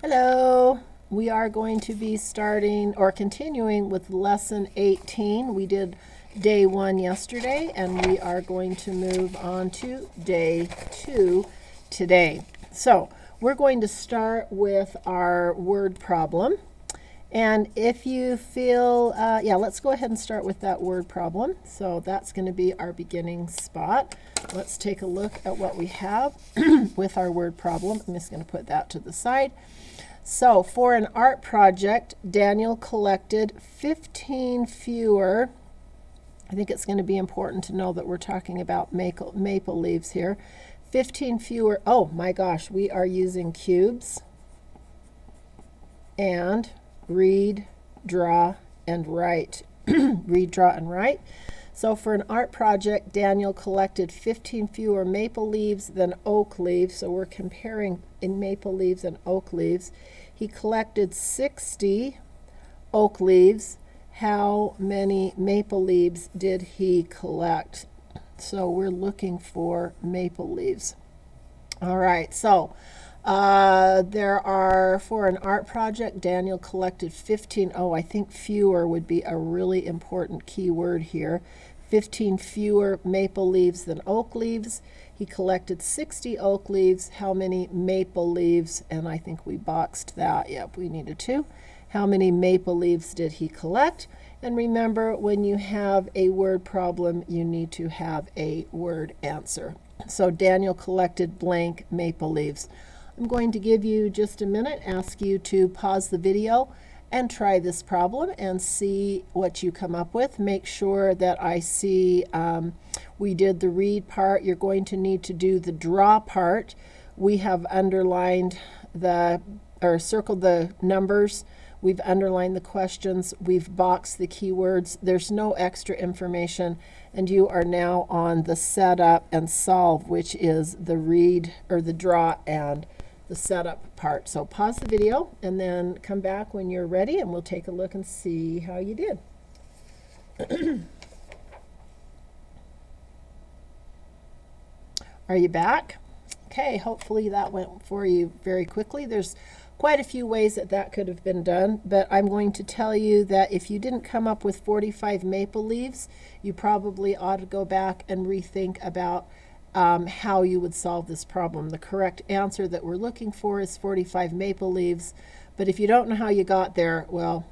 Hello. We are going to be starting or continuing with lesson 18. We did day 1 yesterday, and we are going to move on to day 2 today. So we're going to start with our word problem. And if you feel, let's go ahead and start with that word problem. So that's going to be our beginning spot. Let's take a look at what we have with our word problem. I'm just going to put that to the side. So for an art project, Daniel collected 15 fewer, I think it's going to be important to know that we're talking about maple leaves here. 15 fewer, oh my gosh, we are using cubes and read, draw, and write. Read, draw, and write. So for an art project, Daniel collected 15 fewer maple leaves than oak leaves. So we're comparing in maple leaves and oak leaves. He collected 60 oak leaves. How many maple leaves did he collect? So we're looking for maple leaves. All right, so there are, for an art project, Daniel collected 15. Oh, I think fewer would be a really important key word here. 15 fewer maple leaves than oak leaves. He collected 60 oak leaves. How many maple leaves? And I think we boxed that. Yep, we needed to. How many maple leaves did he collect? And remember, when you have a word problem, you need to have a word answer. So Daniel collected blank maple leaves. I'm going to give you just a minute, ask you to pause the video and try this problem and see what you come up with. Make sure that I see we did the read part. You're going to need to do the draw part. We have underlined or circled the numbers. We've underlined the questions. We've boxed the keywords. There's no extra information. And you are now on the setup and solve, which is the read or the draw and the setup part. So pause the video and then come back when you're ready and we'll take a look and see how you did. Are you back? Okay, hopefully that went for you very quickly. There's quite a few ways that could have been done, but I'm going to tell you that if you didn't come up with 45 maple leaves, you probably ought to go back and rethink about how you would solve this problem. The correct answer that we're looking for is 45 maple leaves, but if you don't know how you got there, well,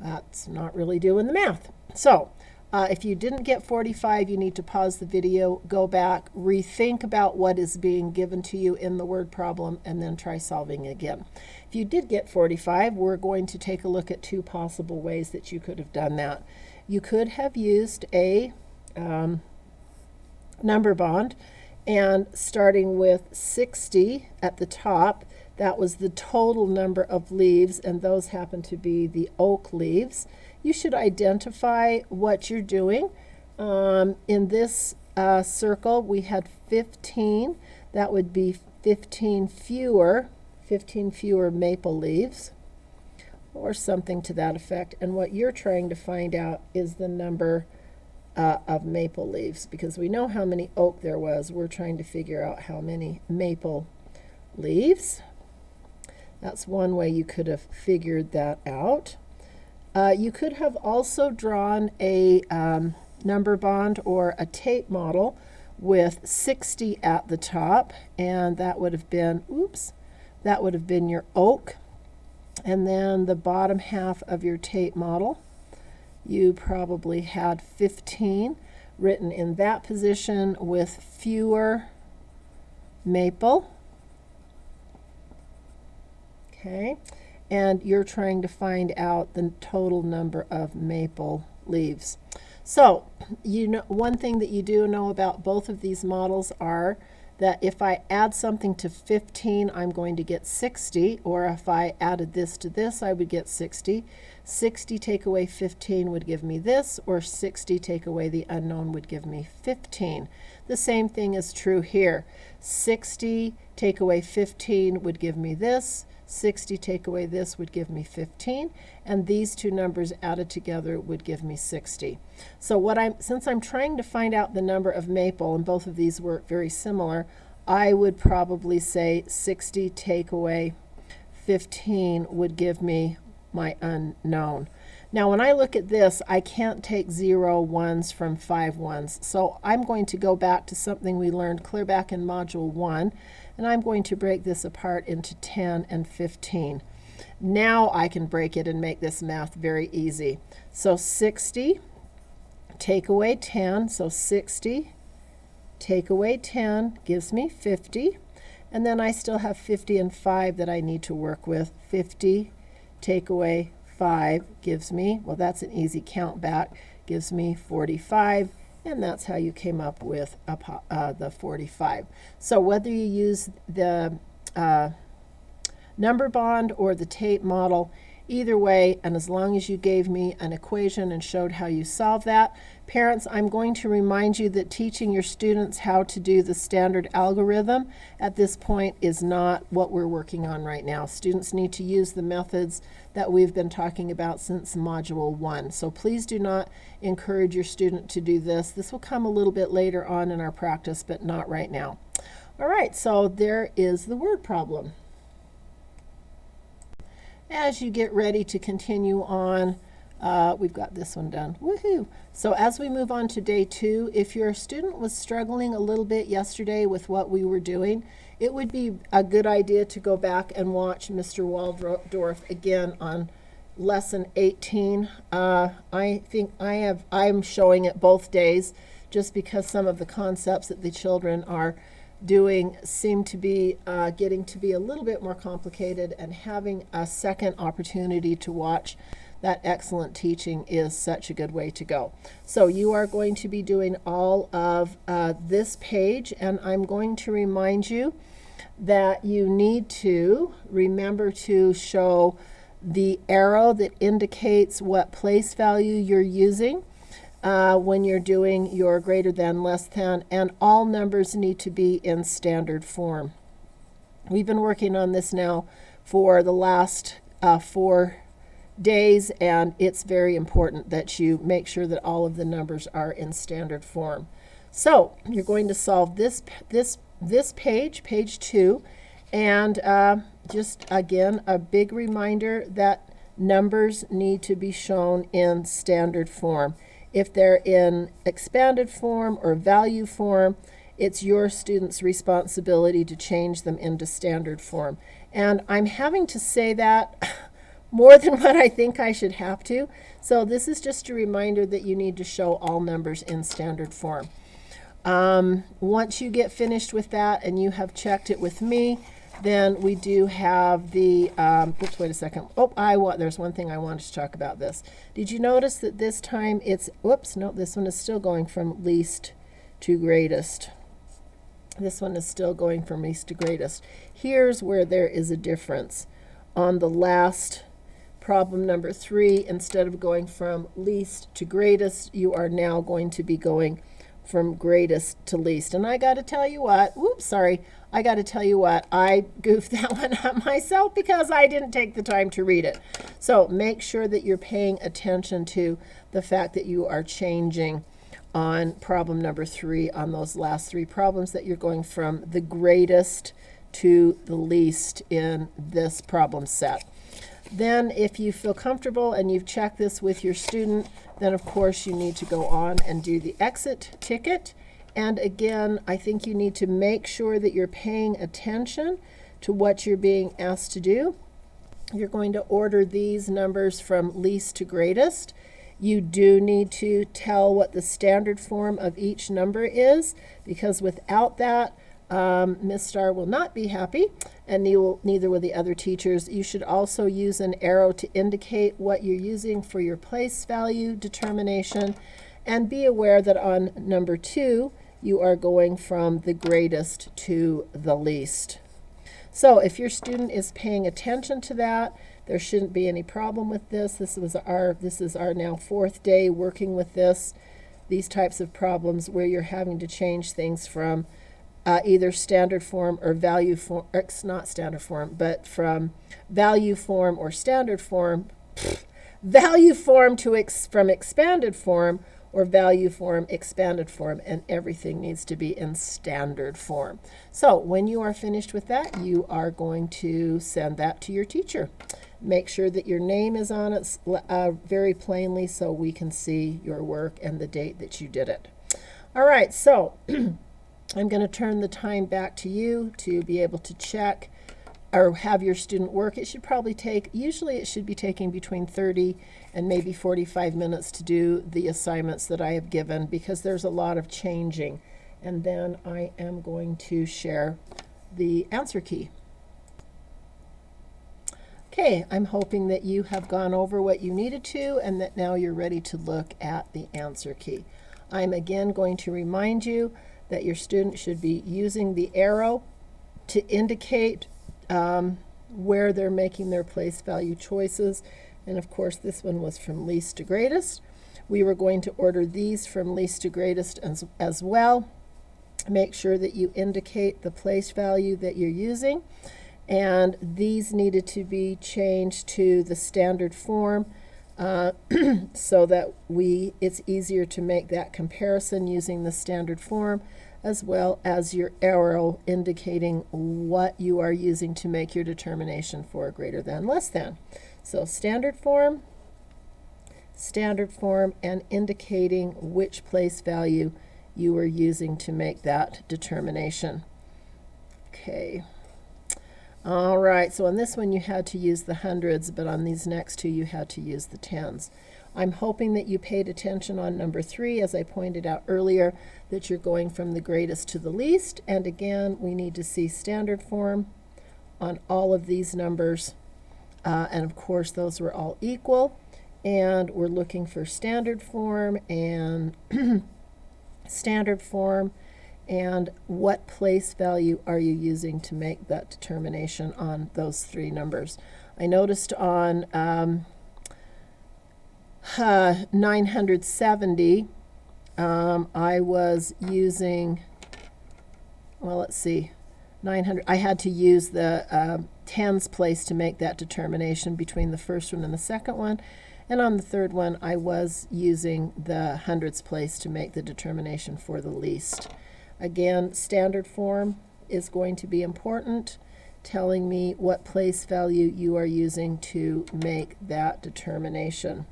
that's not really doing the math. So if you didn't get 45, you need to pause the video, go back, rethink about what is being given to you in the word problem, and then try solving again. If you did get 45, we're going to take a look at two possible ways that you could have done that. You could have used a number bond, and starting with 60 at the top, that was the total number of leaves, and those happen to be the oak leaves. You should identify what you're doing. In this circle, we had 15. That would be 15 fewer maple leaves, or something to that effect. And what you're trying to find out is the number of maple leaves, because we know how many oak there was. We're trying to figure out how many maple leaves. That's one way you could have figured that out. You could have also drawn a number bond or a tape model with 60 at the top, and that would have been, that would have been your oak. And then the bottom half of your tape model, you probably had 15 written in that position with fewer maple. Okay, and you're trying to find out the total number of maple leaves. So, you know, one thing that you do know about both of these models are that if I add something to 15, I'm going to get 60, or if I added this to this, I would get 60. 60 take away 15 would give me this, or 60 take away the unknown would give me 15. The same thing is true here. 60 take away 15 would give me this. 60 take away this would give me 15, and these two numbers added together would give me 60. So since I'm trying to find out the number of maple, and both of these were very similar, I would probably say 60 take away 15 would give me my unknown. Now, when I look at this, I can't take 0 ones from 5 ones. So I'm going to go back to something we learned clear back in Module 1, and I'm going to break this apart into 10 and 15. Now I can break it and make this math very easy. So 60, take away 10, so 60, take away 10 gives me 50. And then I still have 50 and 5 that I need to work with. 50, take away 5 gives me, well, that's an easy count back, gives me 45, and that's how you came up with the 45. So whether you use the number bond or the tape model, either way, and as long as you gave me an equation and showed how you solve that, parents, I'm going to remind you that teaching your students how to do the standard algorithm at this point is not what we're working on right now. Students need to use the methods that we've been talking about since Module 1. So please do not encourage your student to do this. This will come a little bit later on in our practice, but not right now. All right, so there is the word problem. As you get ready to continue on, we've got this one done. Woohoo! So as we move on to day 2, if your student was struggling a little bit yesterday with what we were doing, it would be a good idea to go back and watch Mr. Waldorf again on lesson 18. I think I'm showing it both days just because some of the concepts that the children are doing seem to be getting to be a little bit more complicated, and having a second opportunity to watch that excellent teaching is such a good way to go. So you are going to be doing all of this page, and I'm going to remind you that you need to remember to show the arrow that indicates what place value you're using when you're doing your greater than, less than, and all numbers need to be in standard form. We've been working on this now for the last 4 days, and it's very important that you make sure that all of the numbers are in standard form. So you're going to solve this page, page 2, and just again a big reminder that numbers need to be shown in standard form. If they're in expanded form or value form, it's your student's responsibility to change them into standard form. And I'm having to say that more than what I think I should have to. So this is just a reminder that you need to show all numbers in standard form. Once you get finished with that and you have checked it with me, then we do have the, oops, wait a second. Oh, there's one thing I wanted to talk about this. Did you notice that this time it's, whoops, no, this one is still going from least to greatest. This one is still going from least to greatest. Here's where there is a difference. On the last problem number 3, instead of going from least to greatest, you are now going to be going from greatest to least. And I got to tell you what, I got to tell you what, I goofed that one up myself because I didn't take the time to read it. So make sure that you're paying attention to the fact that you are changing on problem number 3 on those last 3 problems, that you're going from the greatest to the least in this problem set. Then if you feel comfortable and you've checked this with your student, then of course you need to go on and do the exit ticket. And again, I think you need to make sure that you're paying attention to what you're being asked to do. You're going to order these numbers from least to greatest. You do need to tell what the standard form of each number is, because without that, Ms. Starr will not be happy, and neither will the other teachers. You should also use an arrow to indicate what you're using for your place value determination, and be aware that on number 2, you are going from the greatest to the least. So if your student is paying attention to that, there shouldn't be any problem with this. This is our now 4th day working with these types of problems where you're having to change things from either standard form or value form, not standard form, but from value form or standard form, value form to from expanded form, or value form, expanded form, and everything needs to be in standard form. So when you are finished with that, you are going to send that to your teacher. Make sure that your name is on it very plainly so we can see your work and the date that you did it. All right, so I'm going to turn the time back to you to be able to check or have your student work. It should probably take, usually it should be taking between 30 and maybe 45 minutes to do the assignments that I have given because there's a lot of changing. And then I am going to share the answer key. Okay, I'm hoping that you have gone over what you needed to and that now you're ready to look at the answer key. I'm again going to remind you that your student should be using the arrow to indicate where they're making their place value choices. And of course, this one was from least to greatest. We were going to order these from least to greatest as well. Make sure that you indicate the place value that you're using. And these needed to be changed to the standard form so that it's easier to make that comparison using the standard form, as well as your arrow indicating what you are using to make your determination for greater than, less than. So standard form, and indicating which place value you are using to make that determination. Okay. All right, so on this one you had to use the hundreds, but on these next two you had to use the tens. I'm hoping that you paid attention on number 3, as I pointed out earlier, that you're going from the greatest to the least. And again, we need to see standard form on all of these numbers. And of course, those were all equal. And we're looking for standard form and standard form. And what place value are you using to make that determination on those 3 numbers? I noticed on 970, I was using, well, let's see, 900. I had to use the tens place to make that determination between the first one and the second one. And on the third one, I was using the hundreds place to make the determination for the least. Again, standard form is going to be important, telling me what place value you are using to make that determination.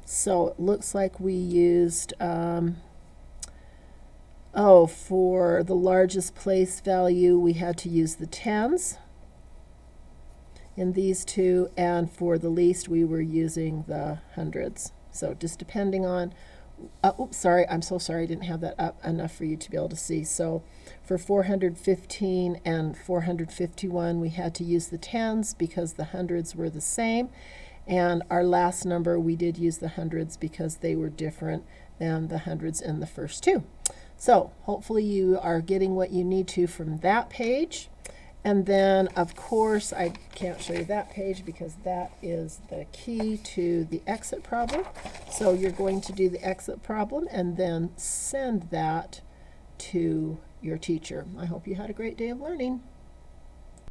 So it looks like we used, for the largest place value, we had to use the tens in these two, and for the least, we were using the hundreds. So just depending on oops, sorry, I'm so sorry I didn't have that up enough for you to be able to see. So for 415 and 451, we had to use the tens because the hundreds were the same. And our last number, we did use the hundreds because they were different than the hundreds in the first two. So hopefully you are getting what you need to from that page. And then, of course, I can't show you that page because that is the key to the exit problem. So you're going to do the exit problem and then send that to your teacher. I hope you had a great day of learning.